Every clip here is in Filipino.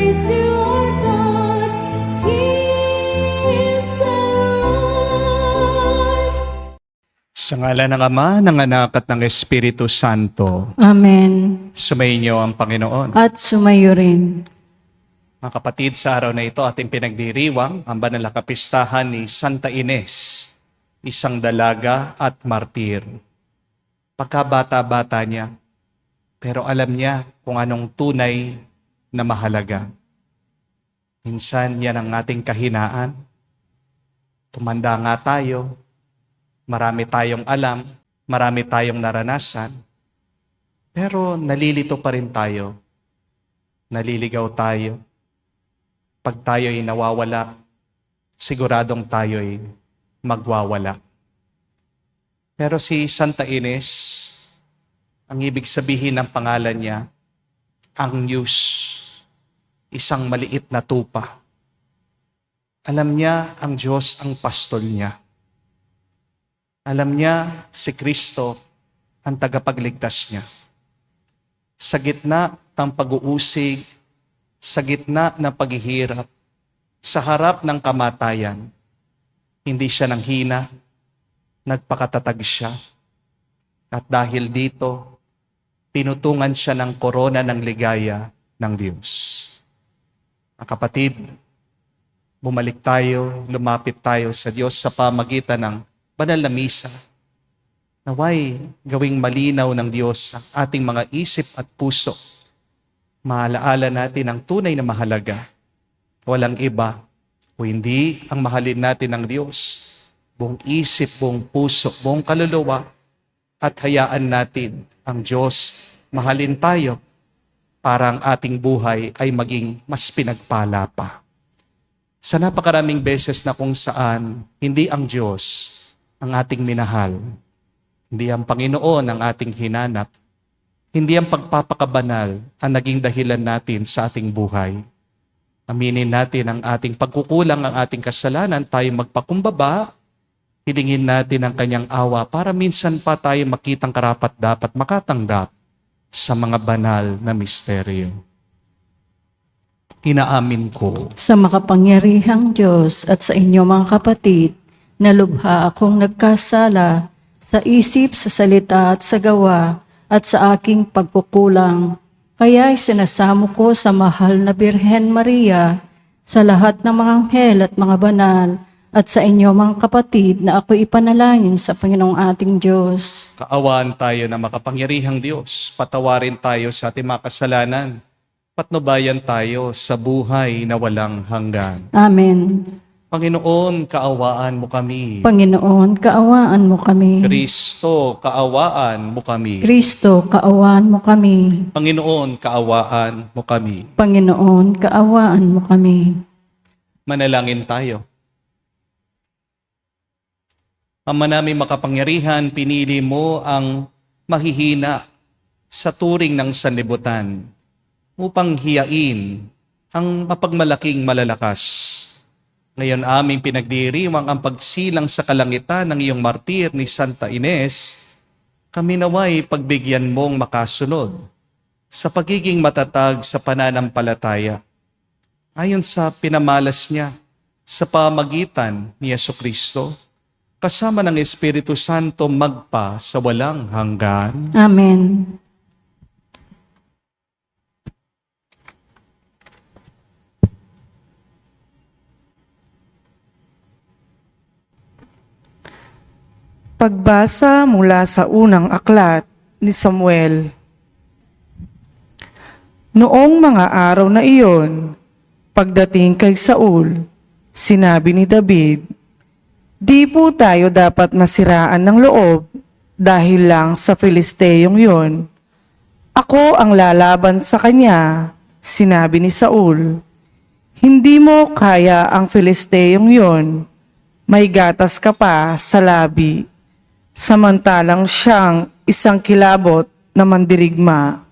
praise to our God. He is the Lord. Sa ngalan ng Ama, ng Anak at ng Espiritu Santo, Amen. sumainyo ang Panginoon. At sumayo rin. Mga kapatid, sa araw na ito ating pinagdiriwang ang banal na kapistahan ni Santa Ines, isang dalaga at martir. Pagkabata-bata niya, pero alam niya kung anong tunay na mahalaga. Minsan yan ang ating kahinaan. Tumanda nga tayo, marami tayong alam, marami tayong naranasan, pero nalilito pa rin tayo. Naliligaw tayo. Pag tayo'y nawawala, siguradong tayo'y magwawala. Pero si Santa Ines, ang ibig sabihin ng pangalan niya, ang News, isang maliit na tupa. Alam niya ang Diyos ang pastol niya. Alam niya si Kristo ang tagapagligtas niya. Sa gitna ng pag-uusig, sa gitna ng paghihirap, sa harap ng kamatayan, hindi siya nanghina, nagpakatatag siya. At dahil dito, pinutungan siya ng korona ng ligaya ng Diyos. Mga kapatid, bumalik tayo, lumapit tayo sa Diyos sa pamagitan ng banal na misa. Naway gawing malinaw ng Diyos ang ating mga isip at puso. Maalaala natin ang tunay na mahalaga. Walang iba o hindi ang mahalin natin ng Diyos. Buong isip, buong puso, buong kaluluwa, at hayaan natin ang Diyos mahalin tayo para ang ating buhay ay maging mas pinagpala pa. Sa napakaraming beses na kung saan hindi ang Diyos ang ating minahal, hindi ang Panginoon ang ating hinanap, hindi ang pagpapakabanal ang naging dahilan natin sa ating buhay. Aminin natin ang ating pagkukulang, ang ating kasalanan, tayo magpakumbaba, hilingin natin ang kanyang awa para minsan pa tayo makitang karapat-dapat makatanggap sa mga banal na misteryo. Inaamin ko Sa makapangyarihang Diyos at sa inyo mga kapatid, na lubha akong nagkasala sa isip, sa salita at sa gawa at sa aking pagkukulang. Kaya'y sinasamo ko sa mahal na Birhen Maria, sa lahat ng mga anghel at mga banal, at sa inyo mga kapatid na ako ipanalangin sa Panginoong ating Diyos. kaawaan tayo na makapangyarihang Diyos, patawarin tayo sa ating mga kasalanan, patnubayan tayo sa buhay na walang hanggan. Amen. Panginoon, kaawaan mo kami. Panginoon, kaawaan mo kami. Kristo, kaawaan mo kami. Kristo, kaawaan mo kami. Panginoon, kaawaan mo kami. Panginoon, kaawaan mo kami. Manalangin tayo. Ama naming makapangyarihan, pinili mo ang mahihina sa turing ng sanlibutan upang hiyain ang mapagmalaking malalakas. Ngayon aming pinagdiriwang ang pagsilang sa kalangitan ng iyong martir ni Santa Ines, kami naway pagbigyan mong makasunod sa pagiging matatag sa pananampalataya, ayon sa pinamalas niya sa pamagitan ni Jesucristo, kasama ng Espiritu Santo magpa sa walang hanggan. Amen. Pagbasa mula sa unang aklat ni Samuel. Noong mga araw na iyon, pagdating kay Saul, sinabi ni David, "Di po tayo dapat masiraan ng loob dahil lang sa Filisteyong yon. Ako ang lalaban sa kanya," sinabi ni Saul. "Hindi mo kaya ang Filisteyong yon, may gatas ka pa sa labi. Samantalang siyang isang kilabot na mandirigma."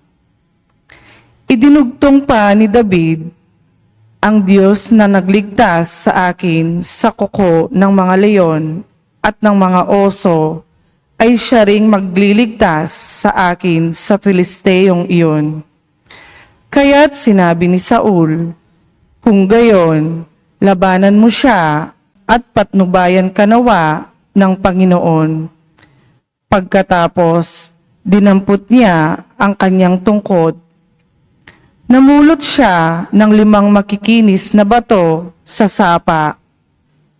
Idinugtong pa ni David, "Ang Diyos na nagligtas sa akin sa kuko ng mga leon at ng mga oso, ay siya ring magliligtas sa akin sa Filisteyong iyon." Kaya't sinabi ni Saul, Kung gayon, labanan mo siya at patnubayan ka nawa ng Panginoon. Pagkatapos, dinampot niya ang kanyang tungkod. Namulot siya ng 5 makikinis na bato sa sapa.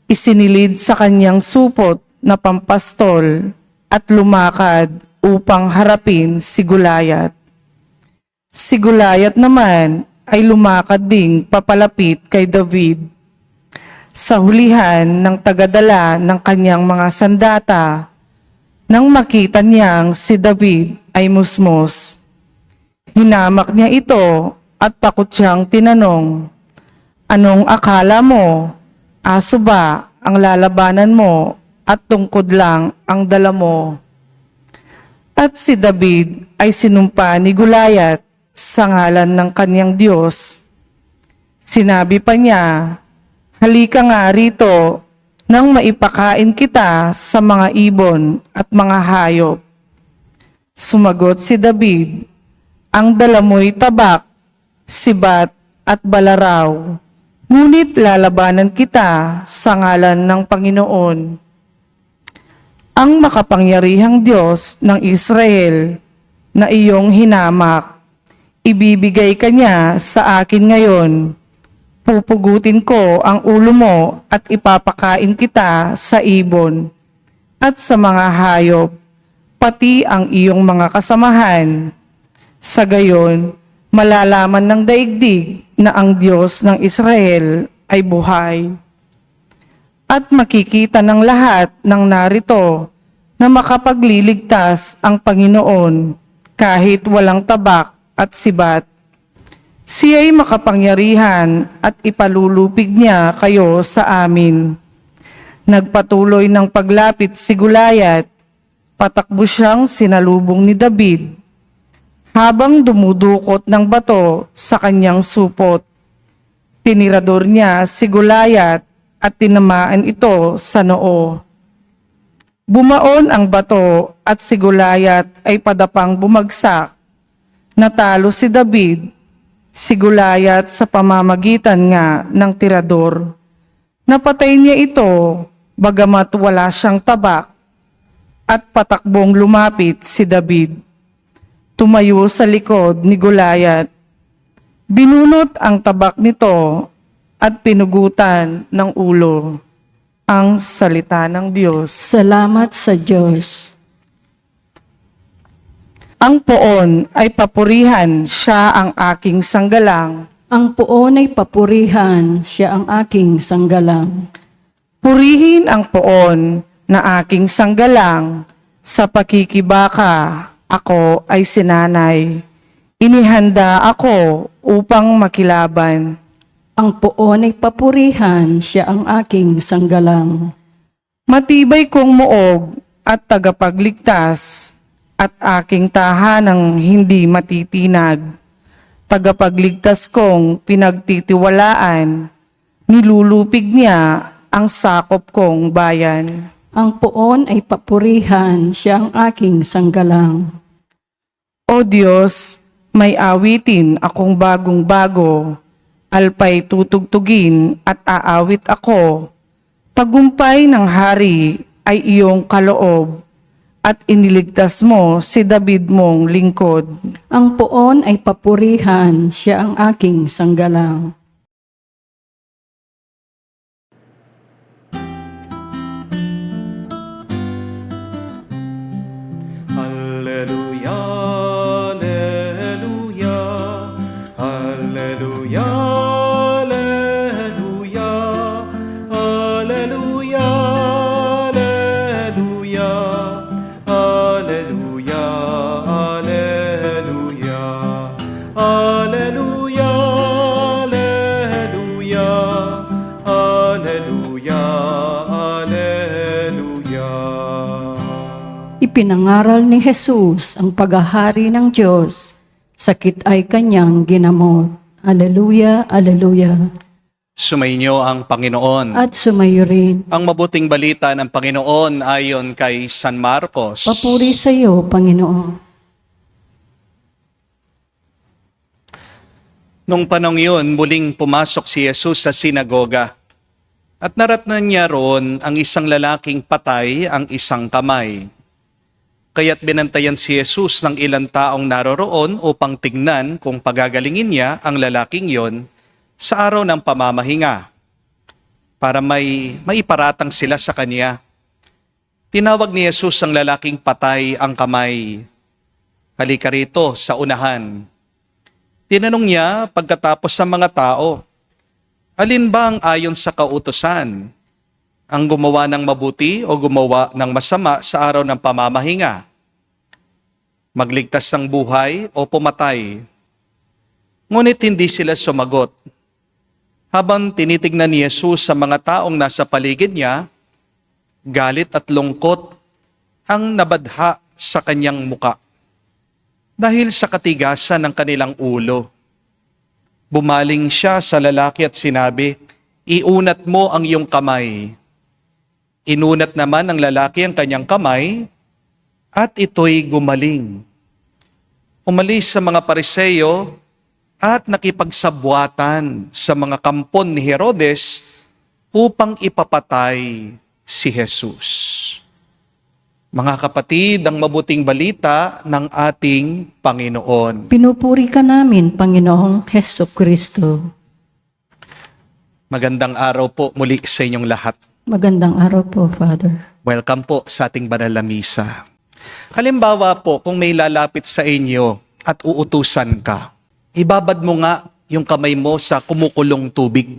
Isinilid sa kanyang supot na pampastol at lumakad upang harapin si Gulayat. Si Gulayat naman ay lumakad ding papalapit kay David. Sa hulihan ng tagadala ng kanyang mga sandata, nang makita niyang si David ay musmos. Hinamak niya ito at takot siyang tinanong, "Anong akala mo? Aso ba ang lalabanan mo at tungkod lang ang dala mo?" At si David ay sinumpa ni Gulayat sa ngalan ng kanyang Diyos. Sinabi pa niya, "Halika nga rito nang maipakain kita sa mga ibon at mga hayop." Sumagot si David, "Ang dala mo'y tabak, sibat at balaraw, ngunit lalabanan kita sa ngalan ng Panginoon, ang makapangyarihang Diyos ng Israel na iyong hinamak. Ibibigay ka niya sa akin ngayon. Pupugutin ko ang ulo mo at ipapakain kita sa ibon at sa mga hayop, pati ang iyong mga kasamahan. Sa gayon, malalaman ng daigdig na ang Diyos ng Israel ay buhay. At makikita ng lahat ng narito na makapagliligtas ang Panginoon kahit walang tabak at sibat. Siya'y makapangyarihan at ipalulupig niya kayo sa amin." Nagpatuloy ng paglapit si Gulayat, patakbo siyang sinalubong ni David, habang dumudukot ng bato sa kanyang supot. Tinirador niya si Gulayat at tinamaan ito sa noo. Bumaon ang bato at si Gulayat ay padapang bumagsak. Natalo si David, si Gulayat sa pamamagitan nga ng tirador. Napatay niya ito, bagamat wala siyang tabak, at patakbong lumapit si David. Tumayo sa likod ni Gulayat. Binunot ang tabak nito at pinugutan ng ulo. Ang salita ng Diyos. Salamat sa Diyos. Ang poon ay papurihan, siya ang aking sanggalang. Ang poon ay papurihan, siya ang aking sanggalang. Purihin ang poon na aking sanggalang, sa pakikibaka ako ay sinanay. Inihanda ako upang makilaban. Ang poon ay papurihan, siya ang aking sanggalang. Matibay kong muog at tagapagligtas, at aking tahanang hindi matitinag. Tagapagligtas kong pinagtitiwalaan, nilulupig niya ang sakop kong bayan. Ang poon ay papurihan, siya ang aking sanggalang. O Diyos, may awitin akong bagong-bago, alpay tutugtugin at aawit ako. Tagumpay ng hari ay iyong kaloob, at iniligtas mo si David mong lingkod. Ang poon ay papurihan, siya ang aking sanggalang. Alleluia, alleluia, alleluia, alleluia, alleluia, alleluia, alleluia, alleluia, alleluia, alleluia, alleluia, alleluia. Ipinangaral ni Jesus ang paghahari ng Diyos, sakit ay kanyang ginamot. Alleluia, alleluia. Sumainyo ang Panginoon. At sumayo rin. Ang mabuting balita ng Panginoon ayon kay San Marcos. Papuri sa iyo, Panginoon. Nung panong yun, muling pumasok si Jesus sa sinagoga. At naratnan niya roon ang isang lalaking patay ang isang kamay. Kaya't binantayan si Jesus ng ilang taong naroroon upang tignan kung pagagalingin niya ang lalaking yon sa araw ng pamamahinga para may maiparatang sila sa kanya. Tinawag ni Jesus ang lalaking patay ang kamay. Halika rito sa unahan. Tinanong niya pagkatapos sa mga tao, alin ba ang ayon sa kautusan? Ang gumawa ng mabuti o gumawa ng masama sa araw ng pamamahinga? Magligtas ng buhay o pumatay? Ngunit hindi sila sumagot. Habang tinitignan ni Jesus sa mga taong nasa paligid niya, galit at lungkot ang nabadha sa kanyang muka dahil sa katigasan ng kanilang ulo. Bumaling siya sa lalaki at sinabi, "Iunat mo ang iyong kamay." Inunat naman ng lalaki ang kanyang kamay at ito'y gumaling. Umalis sa mga Pariseo at nakipagsabwatan sa mga kampon ni Herodes upang ipapatay si Jesus. Mga kapatid, ang mabuting balita ng ating Panginoon. Pinupuri ka namin, Panginoong Hesus Kristo. Magandang araw po muli sa inyong lahat. Magandang araw po, Father. Welcome po sa ating banal na misa. Halimbawa po, kung may lalapit sa inyo at uutusan ka, ibabad mo nga yung kamay mo sa kumukulong tubig.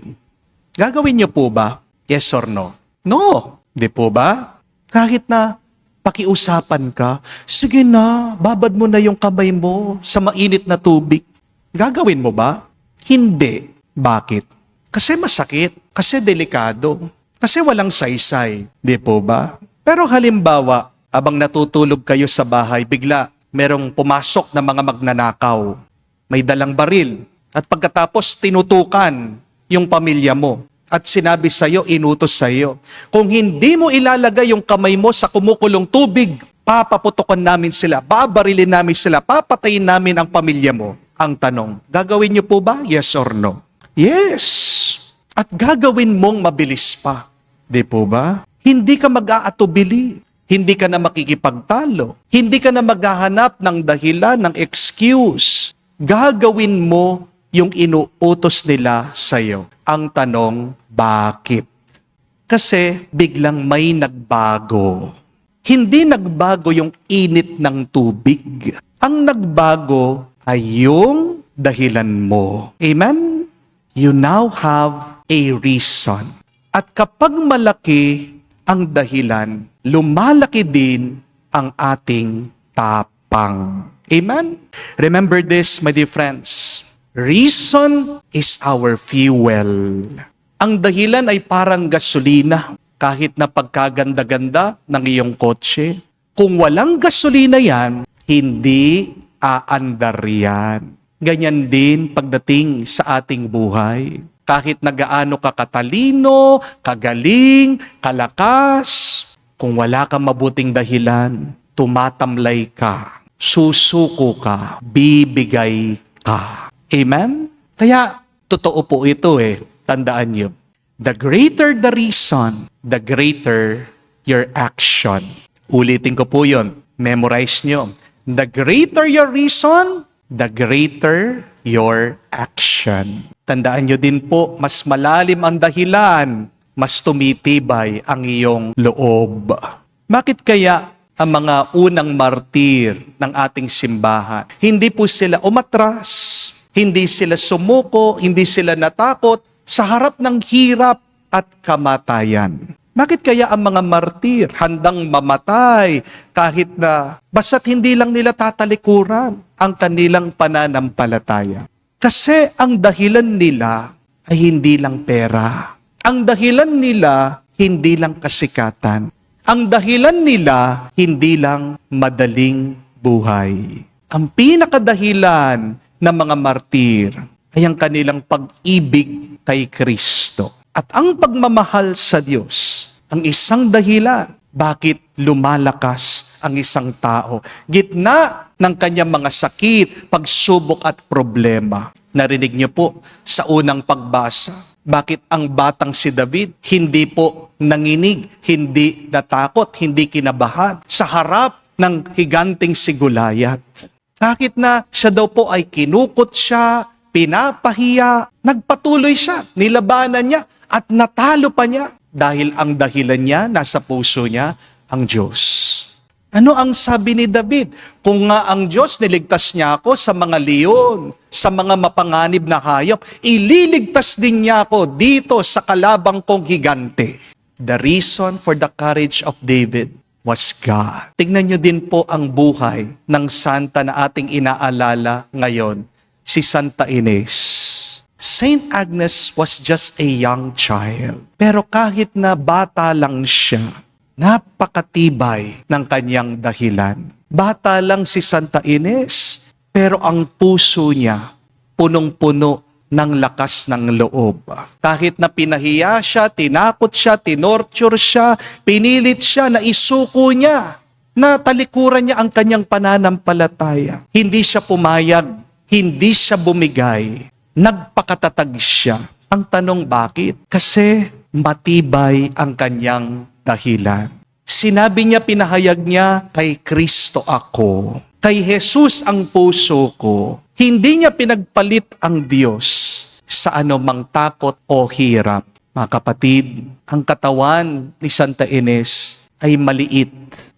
Gagawin niyo po ba? Yes or no? No. Di po ba? Kahit na pakiusapan ka, sige na, babad mo na yung kamay mo sa mainit na tubig. Gagawin mo ba? Hindi. Bakit? Kasi masakit. Kasi delikado. Kasi walang saysay. Di po ba? Pero halimbawa, abang natutulog kayo sa bahay, bigla merong pumasok na mga magnanakaw. May dalang baril. At pagkatapos tinutukan yung pamilya mo. At sinabi sa'yo, inutos sa'yo, kung hindi mo ilalagay yung kamay mo sa kumukulong tubig, papaputokan namin sila, babarilin namin sila, papatayin namin ang pamilya mo. Ang tanong, gagawin niyo po ba? Yes or no? Yes! At gagawin mong mabilis pa. Di po ba? Hindi ka mag-aatubili. Hindi ka na makikipagtalo. Hindi ka na maghahanap ng dahilan, ng excuse. Gagawin mo yung inuutos nila sa'yo. Ang tanong, bakit? Kasi biglang may nagbago. Hindi nagbago yung init ng tubig. Ang nagbago ay yung dahilan mo. Amen? You now have a reason. At kapag malaki ang dahilan, lumalaki din ang ating tapang. Amen? Remember this, my dear friends. Reason is our fuel. Ang dahilan ay parang gasolina. Kahit na pagkaganda-ganda ng iyong kotse, kung walang gasolina yan, hindi aandar yan. Ganyan din pagdating sa ating buhay. Kahit na gaano ka katalino, kagaling, kalakas, kung wala kang mabuting dahilan, tumatamlay ka, susuko ka, bibigay ka. Amen? Kaya, totoo po ito Tandaan niyo. The greater the reason, the greater your action. Ulitin ko po yun. Memorize niyo. The greater your reason, the greater your action. Tandaan niyo din po, mas malalim ang dahilan, mas tumitibay ang iyong loob. Bakit kaya ang mga unang martir ng ating simbahan, hindi po sila umatras, hindi sila sumuko, hindi sila natakot sa harap ng hirap at kamatayan? Bakit kaya ang mga martir handang mamatay kahit na basta't hindi lang nila tatalikuran ang kanilang pananampalataya? Kasi ang dahilan nila ay hindi lang pera. Ang dahilan nila hindi lang kasikatan. Ang dahilan nila hindi lang madaling buhay. Ang pinakadahilan ng mga martir ay ang kanilang pag-ibig kay Kristo. At ang pagmamahal sa Diyos, ang isang dahilan bakit lumalakas ang isang tao. Gitna ng kanyang mga sakit, pagsubok at problema. Narinig niyo po sa unang pagbasa. Bakit ang batang si David hindi po nanginig, hindi natakot, hindi kinabahan sa harap ng higanting si Goliath? Kahit na siya daw po ay kinukot siya, pinapahiya, nagpatuloy siya, nilabanan niya at natalo pa niya dahil ang dahilan niya nasa puso niya ang Diyos. Ano ang sabi ni David? Kung nga ang Diyos niligtas niya ako sa mga leon, sa mga mapanganib na hayop, ililigtas din niya ako dito sa kalabang kong higante. The reason for the courage of David was God. Tingnan niyo din po ang buhay ng santa na ating inaalala ngayon, si Santa Ines. Saint Agnes was just a young child. Pero kahit na bata lang siya, napakatibay ng kanyang dahilan. Bata lang si Santa Ines, pero ang puso niya punong-puno ng lakas ng loob. Kahit na pinahiya siya, tinakot siya, tinorture siya, pinilit siya na isuko niya, na talikuran niya ang kanyang pananampalataya. Hindi siya pumayag, hindi siya bumigay, nagpakatatag siya. Ang tanong bakit? Kasi matibay ang kanyang dahilan. Sinabi niya, pinahayag niya, kay Kristo ako. Kay Jesus ang puso ko. Hindi niya pinagpalit ang Diyos sa anumang takot o hirap. Mga kapatid, ang katawan ni Santa Ines ay maliit,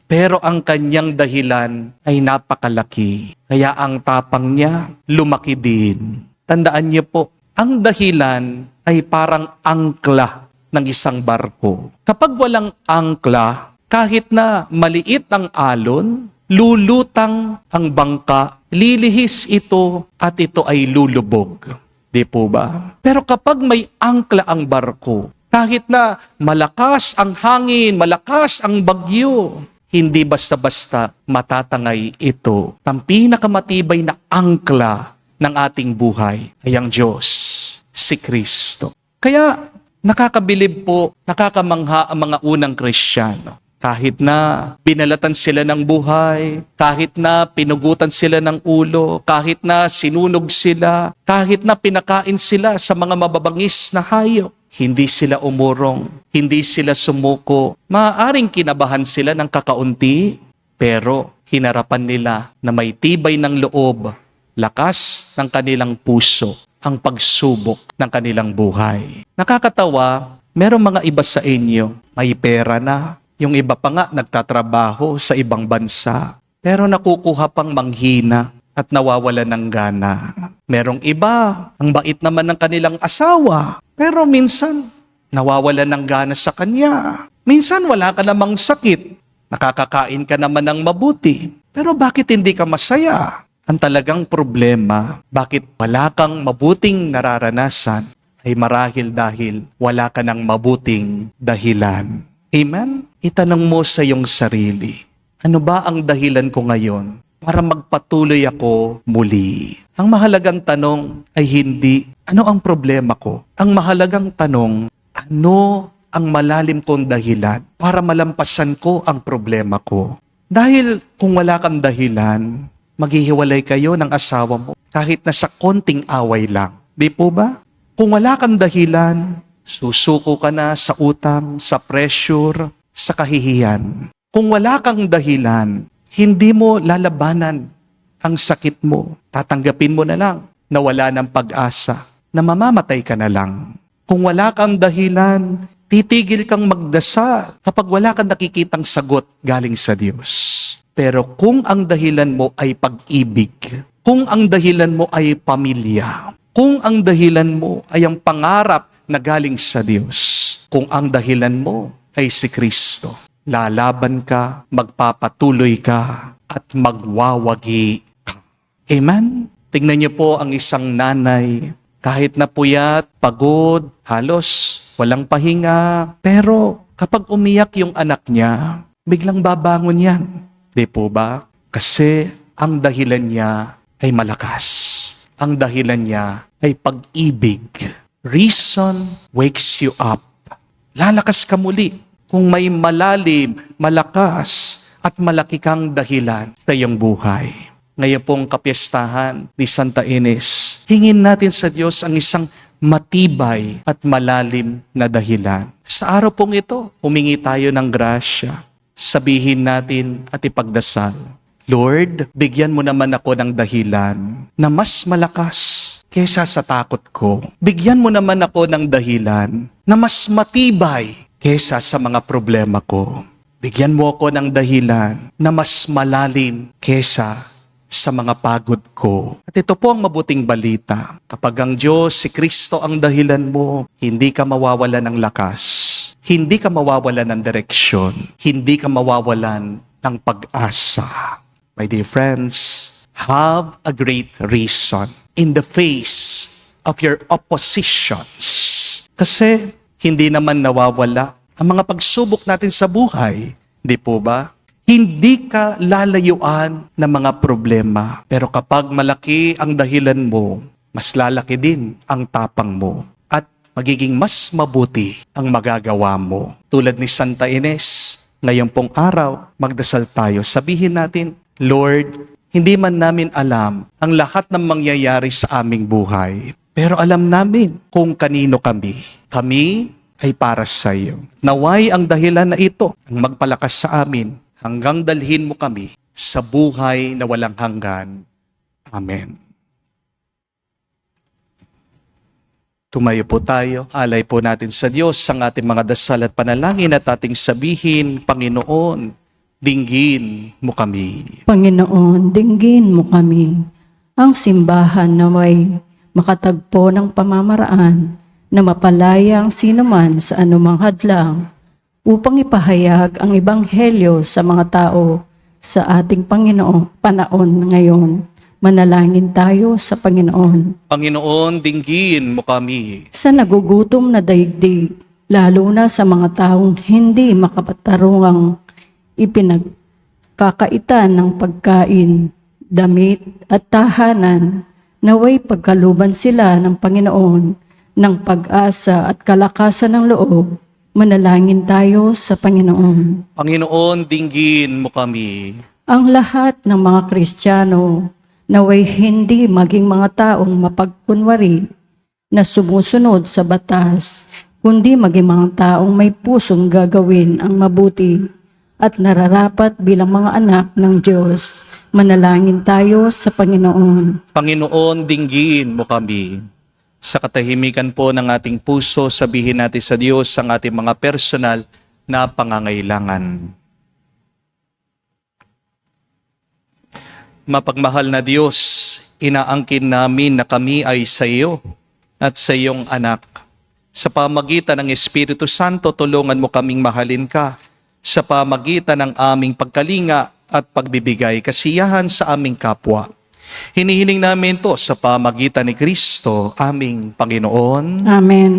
pero ang kanyang dahilan ay napakalaki. Kaya ang tapang niya, lumaki din. Tandaan niyo po, ang dahilan ay parang angkla ng isang barko. Kapag walang angkla, kahit na maliit ang alon, lulutang ang bangka, lilihis ito at ito ay lulubog. Di po ba? Pero kapag may angkla ang barko, kahit na malakas ang hangin, malakas ang bagyo, hindi basta-basta matatangay ito. Ang pinakamatibay na angkla ng ating buhay ay ang Diyos, si Kristo. Kaya nakakabilib po, nakakamangha ang mga unang Kristiyano. Kahit na binalatan sila ng buhay, kahit na pinugutan sila ng ulo, kahit na sinunog sila, kahit na pinakain sila sa mga mababangis na hayop, hindi sila umurong, hindi sila sumuko. Maaaring kinabahan sila ng kakaunti, pero hinarapan nila na may tibay ng loob, lakas ng kanilang puso, ang pagsubok ng kanilang buhay. Nakakatawa, merong mga iba sa inyo, may pera na, yung iba pa nga nagtatrabaho sa ibang bansa, pero nakukuha pang manghina at nawawala ng gana. Merong iba, ang bait naman ng kanilang asawa, pero minsan nawawala ng gana sa kanya. Minsan wala ka namang sakit, nakakakain ka naman ng mabuti, pero bakit hindi ka masaya? Ang talagang problema, bakit wala kang mabuting nararanasan ay marahil dahil wala ka ng mabuting dahilan. Amen? Itanong mo sa iyong sarili, ano ba ang dahilan ko ngayon para magpatuloy ako muli? Ang mahalagang tanong ay hindi, ano ang problema ko? Ang mahalagang tanong, ano ang malalim kong dahilan para malampasan ko ang problema ko? Dahil kung wala kang dahilan, maghihiwalay kayo ng asawa mo kahit na sa konting away lang. Di po ba? Kung wala kang dahilan, susuko ka na sa utang, sa pressure, sa kahihiyan. Kung wala kang dahilan, hindi mo lalabanan ang sakit mo. Tatanggapin mo na lang na wala ng pag-asa, na mamamatay ka na lang. Kung wala kang dahilan, titigil kang magdasal kapag wala kang nakikitang sagot galing sa Diyos. Pero kung ang dahilan mo ay pag-ibig, kung ang dahilan mo ay pamilya, kung ang dahilan mo ay ang pangarap na galing sa Diyos, kung ang dahilan mo ay si Kristo, lalaban ka, magpapatuloy ka, at magwawagi ka. Amen? Tingnan niyo po ang isang nanay, kahit na puyat, pagod, halos walang pahinga, pero kapag umiyak yung anak niya, biglang babangon yan. Di po ba? Kasi ang dahilan niya ay malakas. Ang dahilan niya ay pag-ibig. Reason wakes you up. Lalakas ka muli kung may malalim, malakas, at malaki kang dahilan sa iyong buhay. ngayon pong kapistahan ni Santa Ines. Hingin natin sa Diyos ang isang matibay at malalim na dahilan. Sa araw pong ito, humingi tayo ng grasya. Sabihin natin at ipagdasal, Lord, bigyan mo naman ako ng dahilan na mas malakas kesa sa takot ko. Bigyan mo naman ako ng dahilan na mas matibay kesa sa mga problema ko. Bigyan mo ako ng dahilan na mas malalim kesa sa mga pagod ko. At ito po ang mabuting balita. Kapag ang Diyos, si Kristo ang dahilan mo, hindi ka mawawala ng lakas. Hindi ka mawawala ng direksyon. Hindi ka mawawalan ng pag-asa. My dear friends, have a great reason in the face of your oppositions. Kasi hindi naman nawawala ang mga pagsubok natin sa buhay. Di po ba? Hindi ka lalayuan ng mga problema. Pero kapag malaki ang dahilan mo, mas lalaki din ang tapang mo. At magiging mas mabuti ang magagawa mo. Tulad ni Santa Ines, ngayong pong araw, magdasal tayo. Sabihin natin, Lord, hindi man namin alam ang lahat ng mangyayari sa aming buhay. Pero alam namin kung kanino kami. Kami ay para sa iyo. Naway ang dahilan na ito ang magpalakas sa amin hanggang dalhin mo kami sa buhay na walang hanggan. Amen. Tumayo po tayo, alay po natin sa Diyos ang ating mga dasal at panalangin at ating sabihin, Panginoon, dinggin mo kami. Panginoon, dinggin mo kami. Ang simbahan na may makatagpo ng pamamaraan na mapalaya ang sinuman sa anumang hadlang upang ipahayag ang ebanghelyo sa mga tao sa ating Panginoong panahon ngayon. Manalangin tayo sa Panginoon. Panginoon, dinggin mo kami. Sa nagugutom na daigdig, lalo na sa mga taong hindi makapatarungang ipinagkakaitan ng pagkain, damit at tahanan, naway pagkaluban sila ng Panginoon ng pag-asa at kalakasan ng loob. Manalangin tayo sa Panginoon. Panginoon, dinggin mo kami. Ang lahat ng mga Kristiyano naway hindi maging mga taong mapagkunwari na sumusunod sa batas, kundi maging mga taong may pusong gagawin ang mabuti at nararapat bilang mga anak ng Diyos. Manalangin tayo sa Panginoon. Panginoon, dinggin mo kami. Sa katahimikan po ng ating puso, sabihin natin sa Diyos ang ating mga personal na pangangailangan. Mapagmahal na Diyos, inaangkin namin na kami ay sa iyo at sa iyong anak. Sa pamagitan ng Espiritu Santo, tulungan mo kaming mahalin ka sa pamagitan ng aming pagkalinga at pagbibigay kasiyahan sa aming kapwa. Hinihiling namin to sa pamagitan ni Kristo, aming Panginoon. Amen.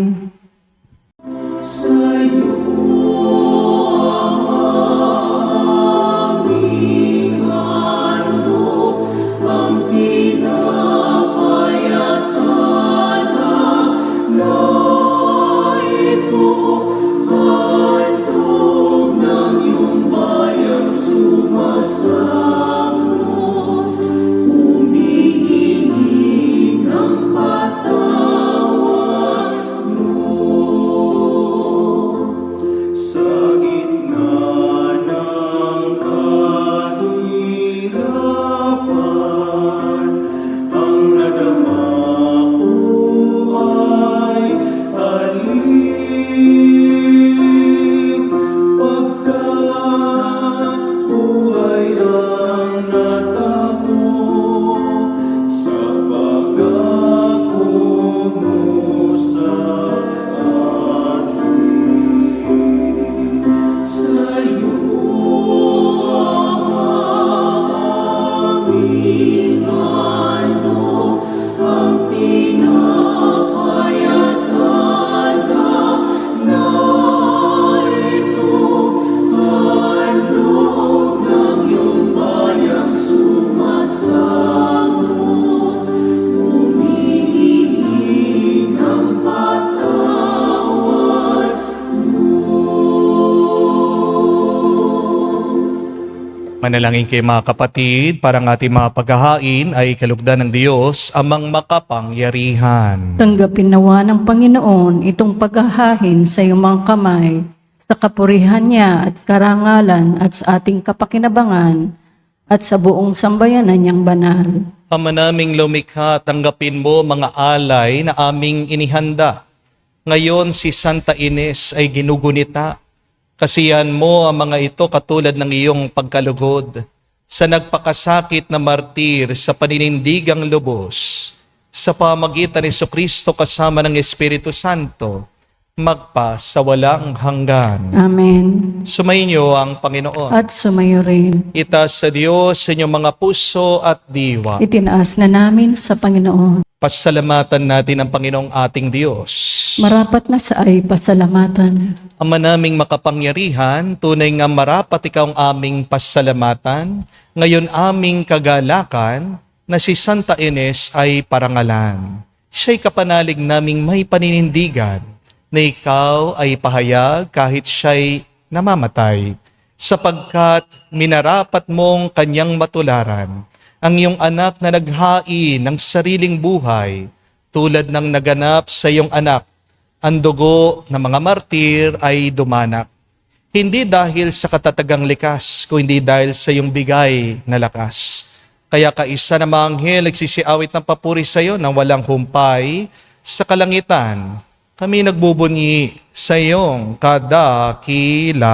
Manalangin kayo mga kapatid, para ang ating mga paghahain ay kalugdan ng Diyos, amang makapangyarihan. Tanggapin nawa ng Panginoon itong paghahain sa iyong mga kamay, sa kapurihan niya at karangalan at sa ating kapakinabangan at sa buong sambayanan niyang banal. Ama naming lumikha, tanggapin mo mga alay na aming inihanda. Ngayon si Santa Ines ay ginugunita. Kasiyahan mo ang mga ito katulad ng iyong pagkalugod sa nagpakasakit na martir sa paninindigang lubos. Sa pamagitan ni Jesucristo kasama ng Espiritu Santo, magpa sa walang hanggan. Amen. Sumainyo ang Panginoon. At sumayo rin. Itaas sa Diyos sa inyong mga puso at diwa. Itinaas na namin sa Panginoon. Pasalamatan natin ang Panginoong ating Diyos. Marapat na sa ay pasalamatan. Ama naming makapangyarihan, tunay nga marapat ikaw ang aming pasalamatan. Ngayon aming kagalakan na si Santa Ines ay parangalan. Siya'y kapanalig naming may paninindigan na ikaw ay pahayag kahit siya'y namamatay, sapagkat minarapat mong kanyang matularan ang iyong anak na naghain ng sariling buhay tulad ng naganap sa iyong anak. Ang dugo ng mga martir ay dumanak. Hindi dahil sa katatagang likas, kundi dahil sa iyong bigay na lakas. Kaya kaisa na mga anghel nagsisiawit ng papuri sa iyo nang walang humpay sa kalangitan. Kami nagbubunyi sa iyong kadakilaan.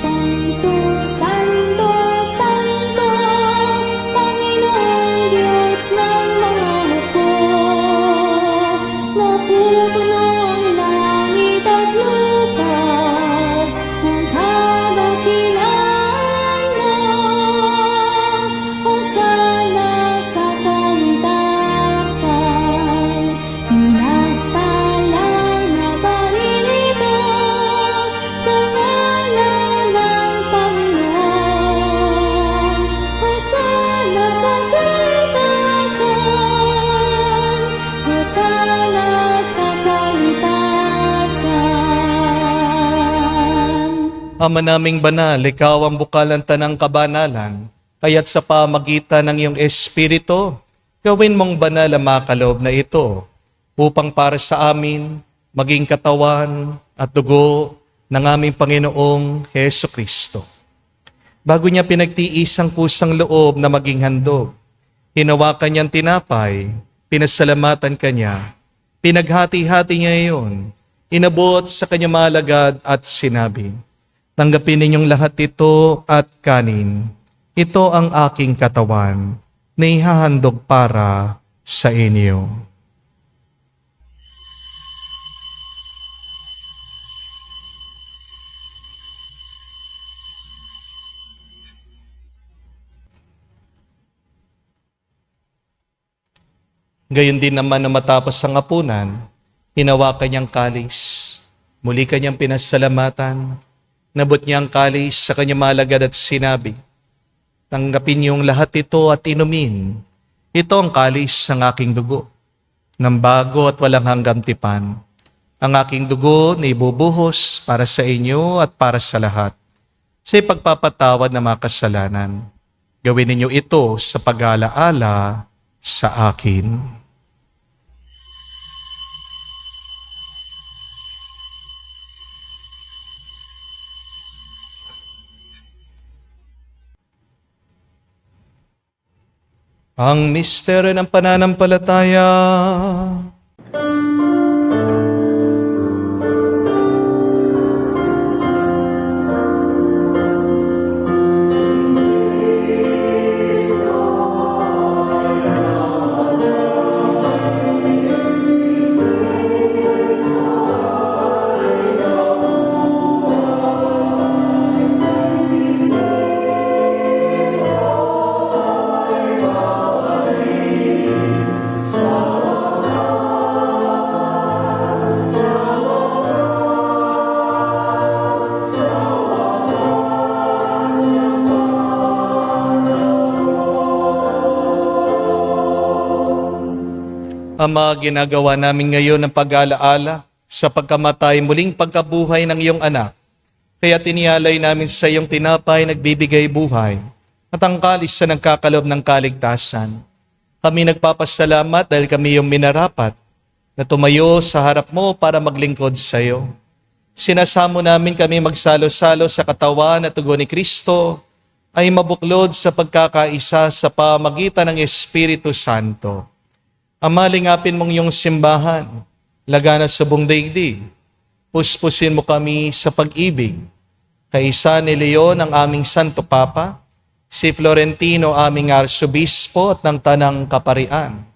Santo, Santo, Santo, Panginoong Diyos ng mga hukbo. Napupuno ang langit at lupa ng kadakilaan mo. Hosana sa kaitasan, pinagpalang na paninito sa ngalan ng Panginoon. Hosana sa kaitasan, Hosana sa kaitasan. Ama naming banal, ikaw ang bukalan tanang kabanalan, kaya't sa pamagitan ng iyong Espiritu, gawin mong banal ang mga kaloob na ito, upang para sa amin maging katawan at dugo ng aming Panginoong Heso Kristo. Bago niya pinagtiis ang kusang loob na maging handog, hinawakan niyang tinapay, pinasalamatan kanya, pinaghati-hati niya iyon, inabot sa kanyang mga alagad at sinabi, tanggapin ninyong lahat ito at kanin. Ito ang aking katawan na ihahandog para sa inyo. Gayon din naman na matapos ang hapunan, hinawakan niyang kalis. Muli kanyang pinasalamatan. Nabot niya ang kalis sa kanyang malagad at sinabi, tanggapin niyong lahat ito at inumin. Ito ang kalis ng aking dugo, ng bago at walang hanggang tipan. Ang aking dugo na ibubuhos para sa inyo at para sa lahat, sa ipagpapatawad ng mga kasalanan. Gawin ninyo ito sa pag-alaala sa akin. Ang misteryo ng pananampalataya. Ama, ginagawa namin ngayon ng pag-alaala sa pagkamatay, muling pagkabuhay ng iyong anak. Kaya tinialay namin sa iyong tinapay, nagbibigay buhay, at ang kalis sa nagkakalob ng kaligtasan. Kami nagpapasalamat dahil kami yung minarapat na tumayo sa harap mo para maglingkod sa iyo. Sinasamo namin kami magsalo-salo sa katawan at tugon ni Kristo ay mabuklod sa pagkakaisa sa pamagitan ng Espiritu Santo. Ama, lingapin mong iyong simbahan, lagana sa buong daigdig. Puspusin mo kami sa pag-ibig. Kaisa ni Leon ang aming Santo Papa, si Florentino aming Arsobispo at ng Tanang Kaparian.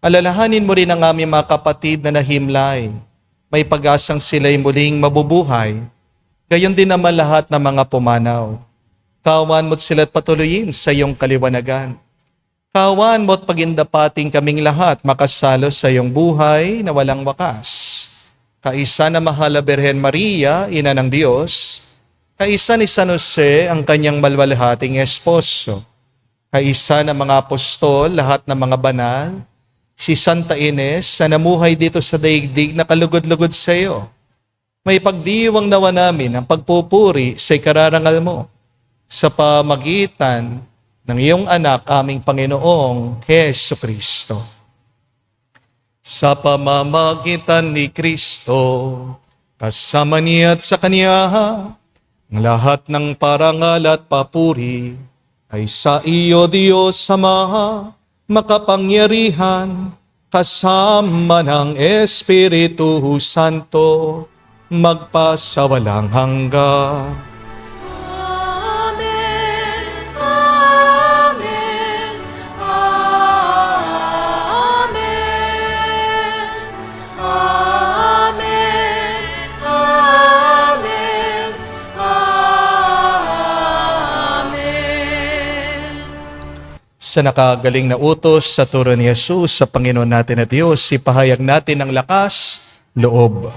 Alalahanin mo rin ang aming mga kapatid na nahimlay. May pag-asang sila'y muling mabubuhay. Gayon din naman lahat ng mga pumanaw. Kawan mo't sila't patuloyin sa iyong kaliwanagan. Kawan mo't pagindapating kaming lahat makasalo sa iyong buhay na walang wakas. Kaisa na mahal na Birhen Maria, Ina ng Diyos. Kaisa ni San Jose, ang kanyang malwalhating esposo. Kaisa ng mga apostol, lahat ng mga banal. Si Santa Ines, na namuhay dito sa daigdig na kalugod-lugod sa iyo. May pagdiwang nawa namin ang pagpupuri sa ikararangal mo sa pamagitan ng iyong anak, aming Panginoong Hesu Kristo. Sa pamamagitan ni Kristo, kasama niya at sa Kanya, ang lahat ng parangal at papuri ay sa iyo, Diyos Ama, makapangyarihan, kasama ng Espiritu Santo, magpasawalang hanggan. Amen. Amen. Amen. Amen. Amen. Amen. Sa nakagaling na utos sa turo ni Jesus sa Panginoon natin at Diyos, ipahayag natin ang lakas, loob.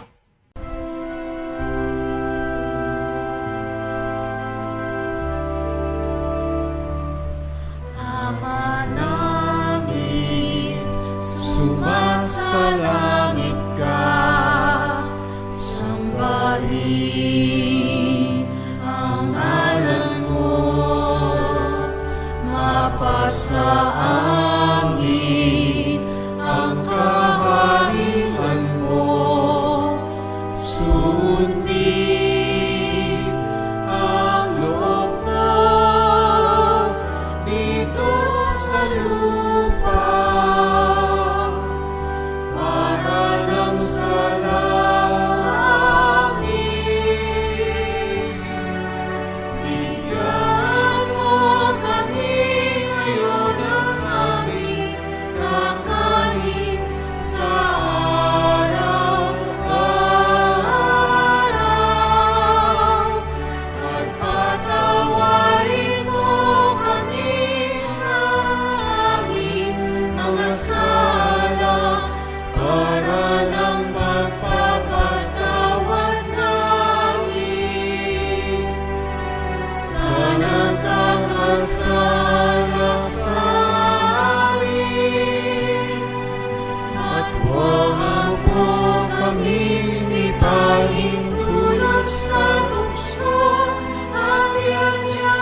Ama namin, sumasalangit ka, sambahin ang ngalan mo, mapasa amin ang kaharian mo, sundin ang loob mo dito sa lupa para lang sa langit. Bigyan mo kami ngayon ng aming kakanin sa araw-araw at patawarin mo kami sa aming mga sala para ng pagpapatawad namin sa nagkakasala sa amin. At huwag mo kami ipahintulot sa tukso at iadya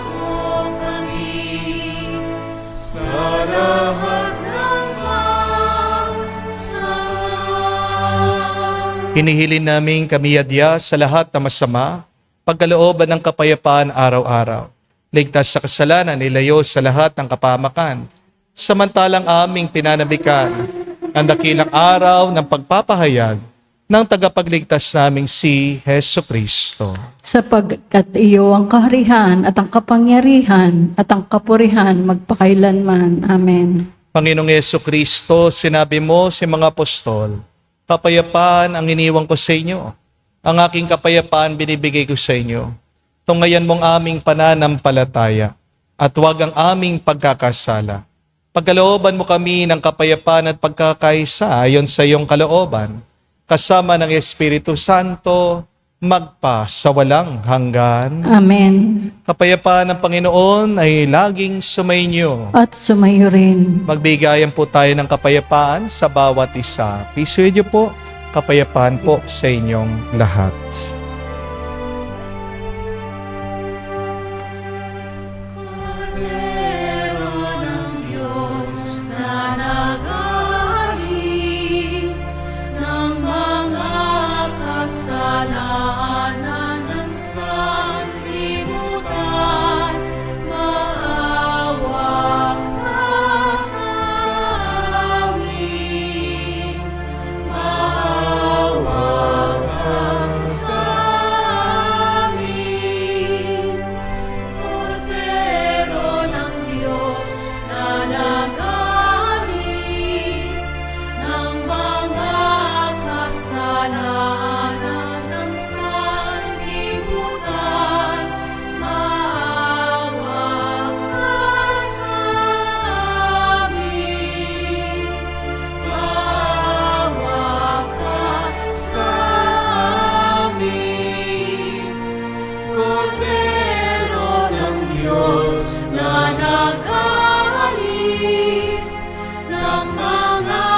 mo kami sa lahat ng masama. Hinihilin namin kami adya sa lahat na masama, pagkalooban ng kapayapaan araw-araw. Ligtas sa kasalanan, ilayo sa lahat ng kapamakan. Samantalang aming pinanabikan ang dakilang araw ng pagpapahayag ng tagapagligtas naming si Hesu Kristo. Sapagkat iyo ang kaharihan at ang kapangyarihan at ang kapurihan magpakailanman. Amen. Panginoong Hesu Kristo, sinabi mo sa mga apostol, kapayapaan ang iniwan ko sa inyo. Ang aking kapayapaan binibigay ko sa inyo. Tungayan mong aming pananampalataya at huwag ang aming pagkakasala. Pagkalooban mo kami ng kapayapaan at pagkakaisa ayon sa iyong kalooban, kasama ng Espiritu Santo, magpa sa walang hanggan. Amen. Kapayapaan ng Panginoon ay laging sumainyo. At sumayo rin. Magbigayan po tayo ng kapayapaan sa bawat isa. Peace with you po. Kapayapaan po sa inyong lahat. Cordero ng Diyos na nag-aalis ng mga kasalanan ng sanlibutan, maawa ka sa amin. Maawa ka sa amin. Cordero ng Diyos na nag-aalis ng mga kasalanan ng sanlibutan, maawa ka sa amin. Maawa ka sa amin. Cordero ng Diyos na nag-aalis ng mga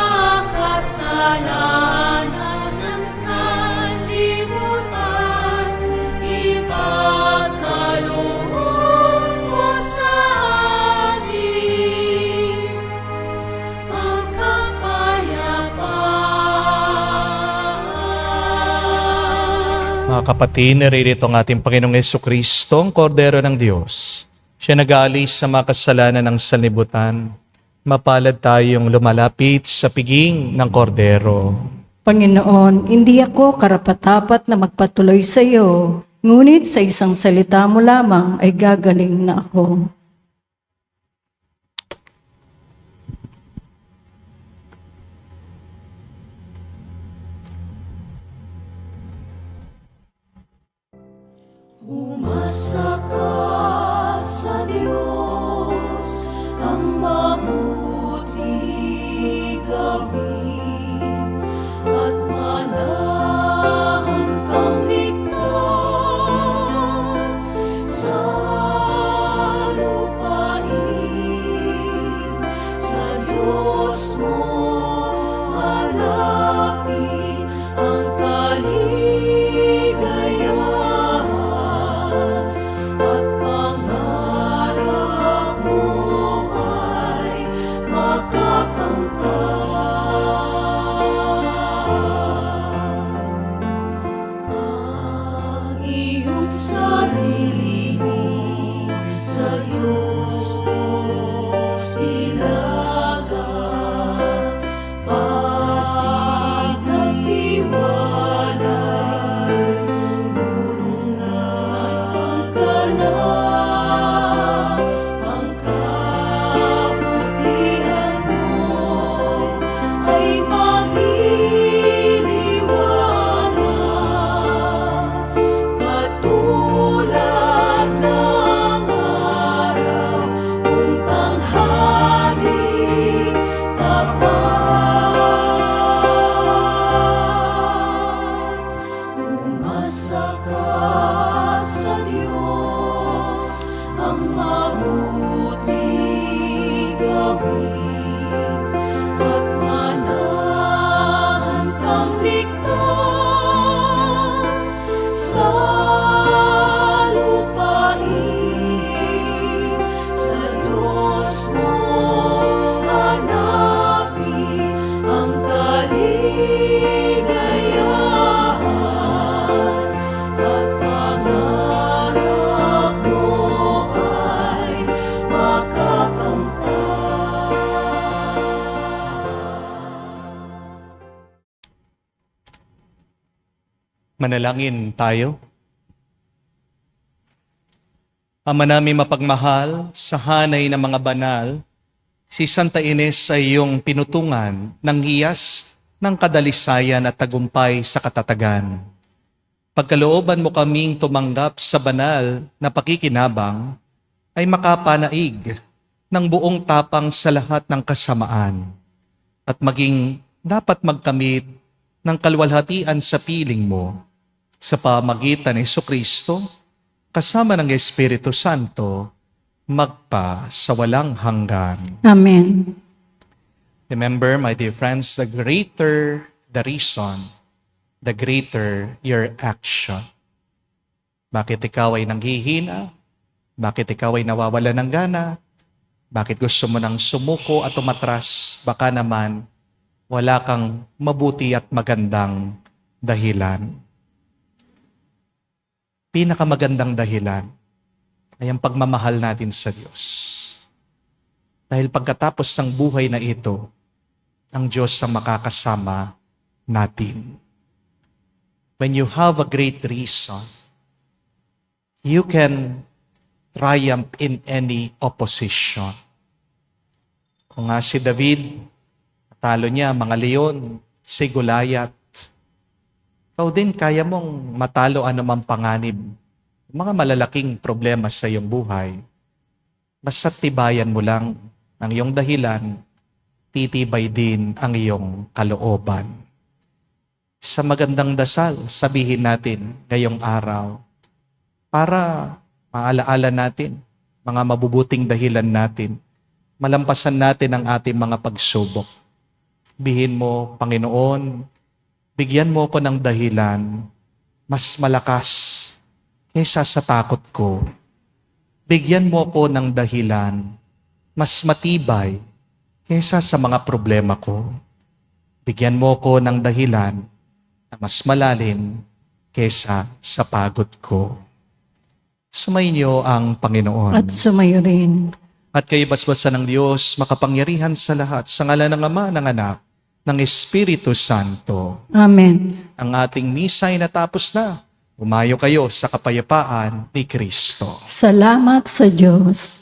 kasalanan ng sanlibutan, ipagkaloob mo sa amin ang kapayapaan. Mga kapatid, naririto ang ating Panginoong Jesucristo, ang Kordero ng Diyos. Siya nag-aalis sa mga kasalanan ng sanlibutan. Mapalad tayong lumalapit sa piging ng Kordero. Panginoon, hindi ako karapat-dapat na magpatuloy sa iyo, ngunit sa isang salita mo lamang ay gagaling na ako. Umasa ka sa Diyos, ang mabuti gawin, at manahan kang ligtas sa lupain. Sa Diyos mo hanapin ang kaligayahan, at pangarap mo ay makakamtan. Ang iyong sarili sa Diyos mo ilaga, pag nagtiwalay, tulungan ka na. Ang kabutihan mo ay magliliwanag, katulad ng araw kung tanghali tapat. Umasa ka sa Diyos, ang mabuti gawin, at manahan kang ligtas sa lupain. Sa Diyos mo hanapin ang kaligayahan, at pangarap mo ay makakamtan. Manalangin tayo. Ama namin mapagmahal, sa hanay ng mga banal, si Santa Ines ay iyong pinutungan ng hiyas ng kadalisayan at tagumpay sa katatagan. Pagkalooban mo kaming tumanggap sa banal na pakikinabang, ay makapanaig ng buong tapang sa lahat ng kasamaan, at maging dapat magkamit ng kalwalhatian sa piling mo, sa pamagitan ni Jesucristo, kasama ng Espiritu Santo, magpa sa walang hanggan. Amen. Remember, my dear friends, the greater the reason, the greater your action. Bakit ikaw ay nanghihina? Bakit ikaw ay nawawala ng gana? Bakit gusto mo nang sumuko at umatras? Baka naman wala kang mabuti at magandang dahilan. Pinakamagandang dahilan ay ang pagmamahal natin sa Diyos. Dahil pagkatapos ng buhay na ito, ang Diyos ang makakasama natin. When you have a great reason, you can triumph in any opposition. Kung nga si David, talo niya mga leon, si Goliath, ikaw din kaya mong matalo anumang panganib, mga malalaking problema sa iyong buhay. Basta tibayan mo lang ang iyong dahilan, titibay din ang iyong kalooban. Sa magandang dasal, sabihin natin ngayong araw, para maalaala natin, mga mabubuting dahilan natin, malampasan natin ang ating mga pagsubok. Bihin mo, Panginoon, bigyan mo ko ng dahilan mas malakas kaysa sa takot ko. Bigyan mo ko ng dahilan mas matibay kaysa sa mga problema ko. Bigyan mo ko ng dahilan na mas malalim kaysa sa pagod ko. Sumainyo ang Panginoon. At sumayo rin. At kayo basbasan ng Diyos, makapangyarihan sa lahat, sa ngalan ng Ama, ng Anak, ng Espiritu Santo. Amen. Ang ating misa ay natapos na. Umayo kayo sa kapayapaan ni Kristo. Salamat sa Diyos.